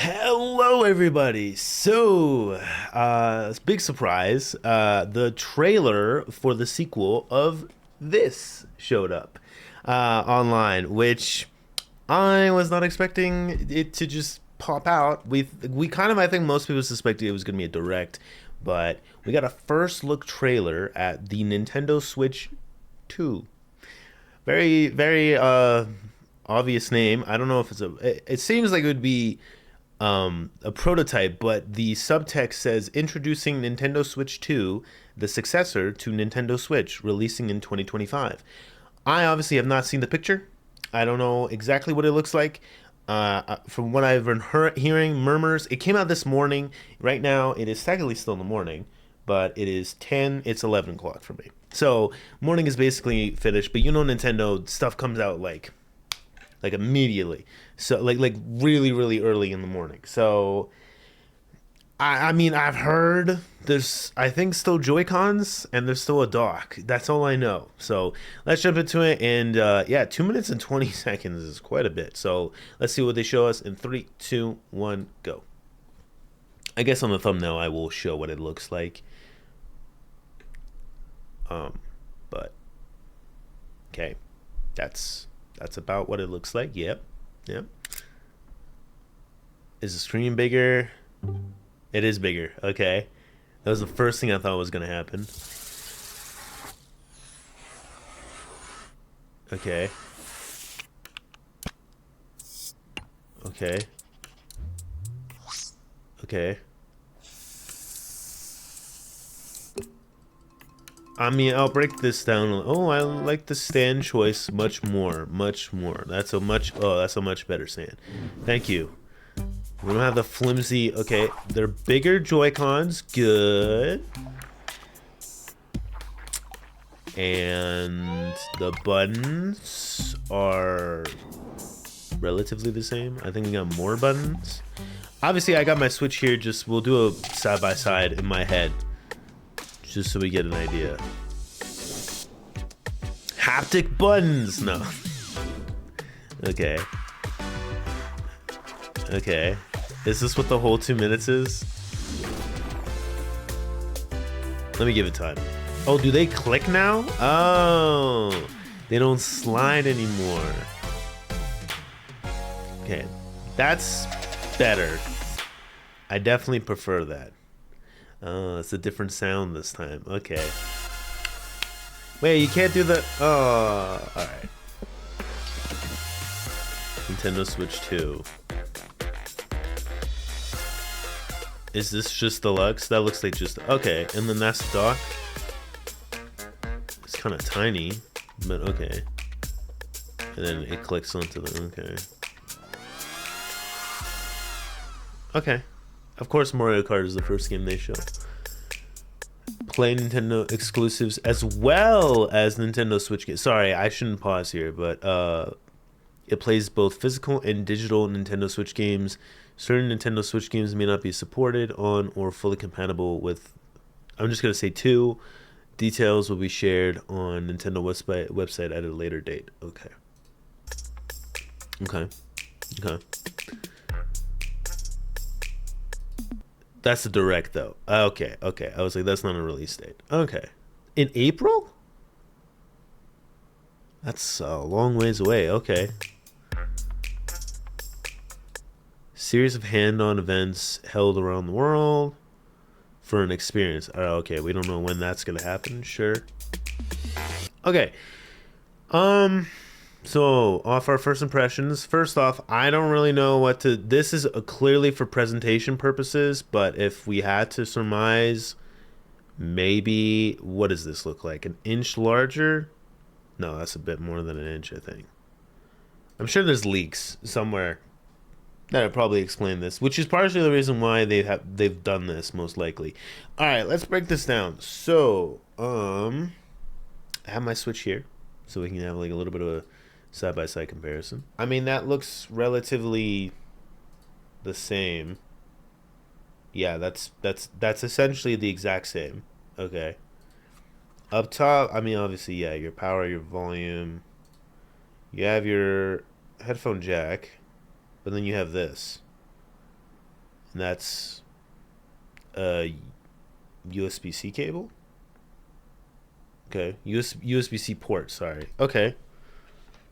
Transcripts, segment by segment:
Hello, everybody. Big surprise. The trailer for the sequel of this showed up online, which I was not expecting it to just pop out. We kind of, I think most people suspected it was going to be a direct, but we got a first look trailer at the Nintendo Switch 2. Very obvious name. I don't know if it seems like it would be a prototype, but the subtext says introducing Nintendo Switch 2, the successor to Nintendo Switch, releasing in 2025. I obviously have not seen the picture. I don't know exactly what it looks like. From what I've been hearing, murmurs. It came out this morning. Right now, it is technically still in the morning, but it is 10. It's 11 o'clock for me. So morning is basically finished. But you know, Nintendo stuff comes out like immediately, so like really early in the morning. So I mean, I've heard there's, I think, still Joy Cons and there's still a dock. That's all I know. So let's jump into it. And yeah, 2 minutes and 20 seconds is quite a bit. So let's see what they show us in three, two, one, go. I guess on the thumbnail I will show what it looks like. But okay, that's about what it looks like. Yep. Is the screen bigger? It is bigger. Okay. That was the first thing I thought was gonna happen. Okay. Okay. Okay. I mean, I'll break this down. Oh, I like the stand choice much more. Much more. That's a much better stand. Thank you. We don't have the flimsy. Okay, they're bigger Joy Cons. Good. And the buttons are relatively the same. I think we got more buttons. Obviously, I got my Switch here. Just we'll do a side by side in my head, just so we get an idea. Haptic buttons. No. Okay. Okay. Is this what the whole 2 minutes is? Let me give it time. Oh, do they click now? Oh, they don't slide anymore. Okay, that's better. I definitely prefer that. Oh, it's a different sound this time. Okay. Wait, you can't do the... Oh, alright. Nintendo Switch 2. Is this just deluxe? That looks like just... Okay, and then that's the dock. It's kind of tiny, but okay. And then it clicks onto the... Okay. Okay. Of course Mario Kart is the first game they show. Play Nintendo exclusives as well as Nintendo Switch games. Sorry, I shouldn't pause here, but it plays both physical and digital Nintendo Switch games. Certain Nintendo Switch games may not be supported on or fully compatible with... I'm just going to say 2. Details will be shared on Nintendo website at a later date. Okay. That's a direct, though. Okay. I was like, that's not a release date. Okay. In April? That's a long ways away. Okay. Series of hand-on events held around the world for an experience. Okay, we don't know when that's gonna happen. Sure. Okay. So off our first impressions. First off, I don't really know what to. This is clearly for presentation purposes, but if we had to surmise, maybe what does this look like? An inch larger? No, that's a bit more than an inch, I think. I'm sure there's leaks somewhere that would probably explain this, which is partially the reason why they've done this, most likely. All right, let's break this down. So, I have my Switch here, so we can have like a little bit of a side by side comparison. I mean, that looks relatively the same. Yeah, that's essentially the exact same. Okay. Up top, I mean, obviously, yeah, your power, your volume. You have your headphone jack. But then you have this. and that's a USB-C cable. Okay, USB-C port. Sorry. Okay,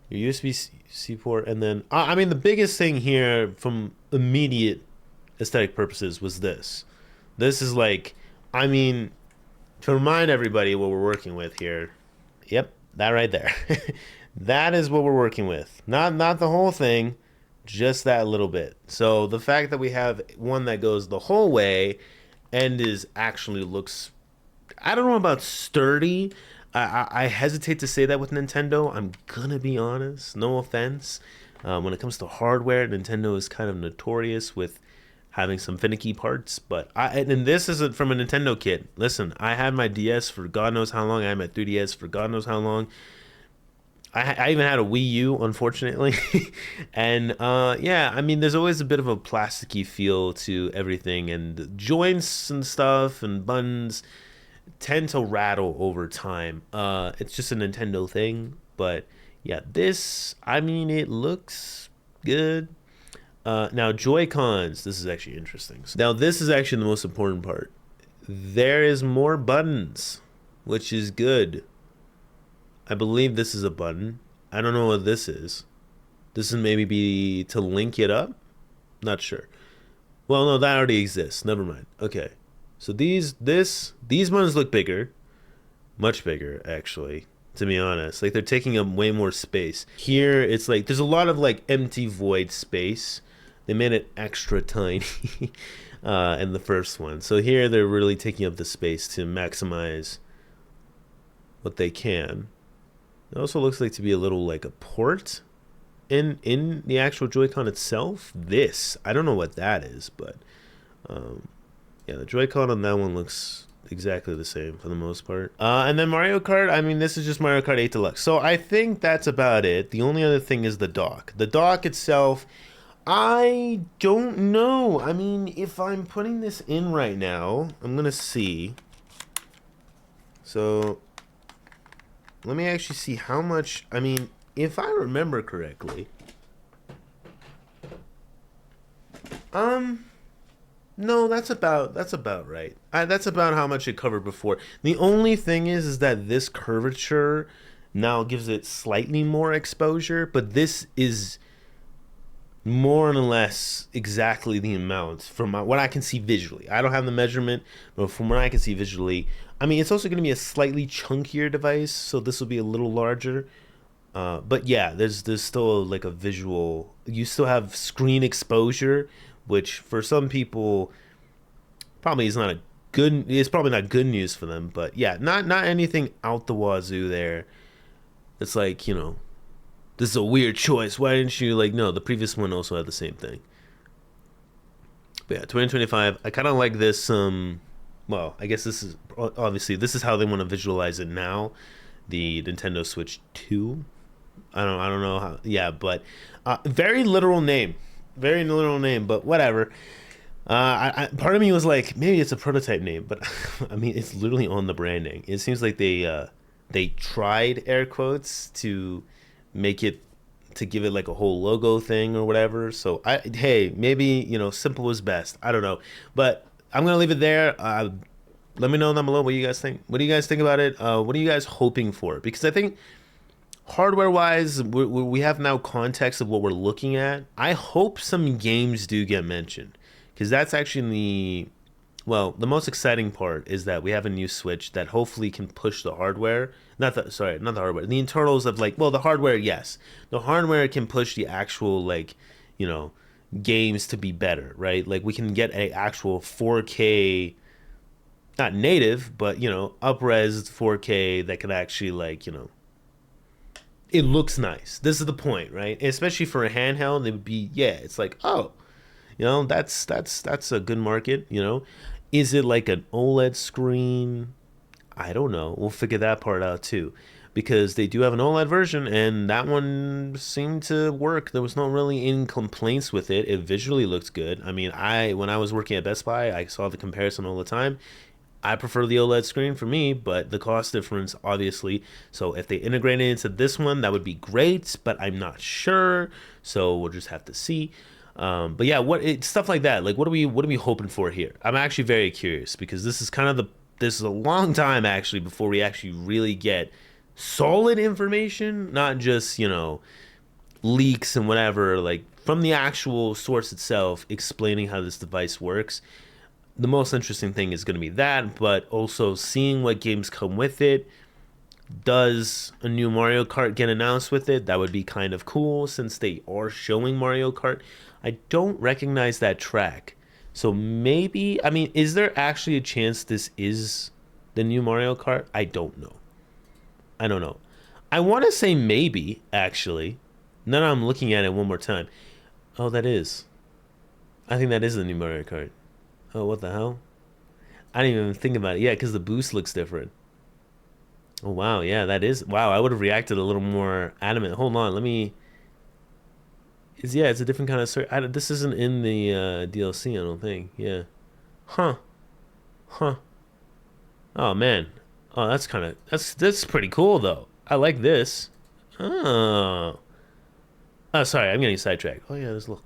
your USB-C port, and then I mean the biggest thing here from immediate aesthetic purposes was this. This is like, I mean, to remind everybody what we're working with here. Yep, that right there. That is what we're working with. Not the whole thing, just that little bit. So the fact that we have one that goes the whole way and is actually looks, I don't know about sturdy. I hesitate to say that with Nintendo. I'm gonna be honest. No offense. When it comes to hardware, Nintendo is kind of notorious with having some finicky parts. But and this isn't from a Nintendo kit. Listen, I had my DS for God knows how long. I had my 3DS for God knows how long. I even had a Wii U, unfortunately. And yeah, I mean, there's always a bit of a plasticky feel to everything, and the joints and stuff and buttons tend to rattle over time. It's just a Nintendo thing, but yeah, this, I mean, it looks good. Now, Joy Cons. This is actually interesting. Now, this is actually the most important part. There is more buttons, which is good. I believe this is a button. I don't know what this is. This is maybe be to link it up. Not sure. Well, no, that already exists. Never mind. Okay. So these buttons look bigger, much bigger actually. To be honest, like they're taking up way more space. Here, it's like there's a lot of like empty void space. They made it extra tiny in the first one. So here they're really taking up the space to maximize what they can. It also looks like to be a little like a port in the actual Joy-Con itself. This, I don't know what that is, but yeah, the Joy-Con on that one looks exactly the same for the most part. And then Mario Kart, I mean, this is just Mario Kart 8 Deluxe. So I think that's about it. The only other thing is the dock. The dock itself, I don't know. I mean, if I'm putting this in right now, I'm going to see. So let me actually see how much, I mean, if I remember correctly. No, that's about right. That's about how much it covered before. The only thing is that this curvature now gives it slightly more exposure, but this is more or less exactly the amount from what I can see visually. I don't have the measurement, but from what I can see visually, I mean, it's also going to be a slightly chunkier device, so this will be a little larger. But yeah, there's still like a visual. You still have screen exposure, which for some people probably is not a good. It's probably not good news for them. But yeah, not anything out the wazoo there. It's like, this is a weird choice. Why didn't you like? No, the previous one also had the same thing. But yeah, 2025. I kind of like this. Well, I guess this is obviously this is how they want to visualize it now. The Nintendo Switch 2. I don't know how. Yeah, but very literal name, but whatever. Part of me was like, maybe it's a prototype name, but I mean, it's literally on the branding. It seems like they tried air quotes to make it to give it like a whole logo thing or whatever. So hey, maybe simple is best. I don't know, but I'm gonna leave it there. Let me know down below what you guys think. What do you guys think about it? What are you guys hoping for? Because I think hardware wise, we have now context of what we're looking at. I hope some games do get mentioned, because that's actually the most exciting part is that we have a new Switch that hopefully can push the hardware. Not the hardware. The internals of the hardware, yes. The hardware can push the actual games to be better, right? Like we can get a actual 4K, not native, but up-res 4K that can actually it looks nice. This is the point, right? Especially for a handheld, it would be it's like, oh, that's a good market, Is it like an OLED screen? I don't know. We'll figure that part out too, because they do have an OLED version, and that one seemed to work. There was no really any complaints with it. It visually looked good. I mean, when I was working at Best Buy, I saw the comparison all the time. I prefer the OLED screen for me, but the cost difference, obviously. So if they integrate it into this one, that would be great, but I'm not sure. So we'll just have to see. But yeah, stuff like that. Like, what are we hoping for here? I'm actually very curious because this is kind of this is a long time actually before we actually really get solid information, not just, you know, leaks and whatever, like from the actual source itself explaining how this device works. The most interesting thing is going to be that, but also seeing what games come with it. Does a new Mario Kart get announced with it? That would be kind of cool since they are showing Mario Kart. I don't recognize that track. So maybe, I mean, is there actually a chance this is the new Mario Kart? I don't know. I don't know. I want to say maybe, actually. Now that I'm looking at it one more time. Oh, that is. I think that is the new Mario Kart. Oh, what the hell? I didn't even think about it. Yeah, because the boost looks different. Oh, wow. Yeah, that is. Wow, I would have reacted a little more adamant. Hold on. Let me. Yeah, it's a different kind of search. This isn't in the DLC, I don't think. Yeah. Huh. Huh. Oh, man. Oh, that's kind of. That's pretty cool, though. I like this. Oh. Oh, sorry. I'm getting sidetracked. Oh, yeah, there's a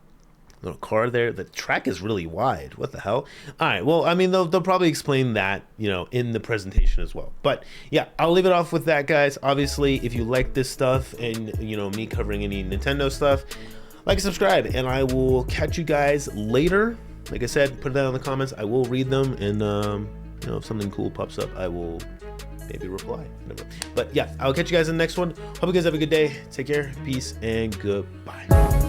little car there. The track is really wide. What the hell? All right. Well, I mean, they'll probably explain that, you know, in the presentation as well. But yeah, I'll leave it off with that, guys. Obviously, if you like this stuff and, you know, me covering any Nintendo stuff, like and subscribe, and I will catch you guys later. Like I said, put that in the comments. I will read them, and you know, if something cool pops up, I will maybe reply. Whatever. But yeah, I'll catch you guys in the next one. Hope you guys have a good day. Take care, peace, and goodbye.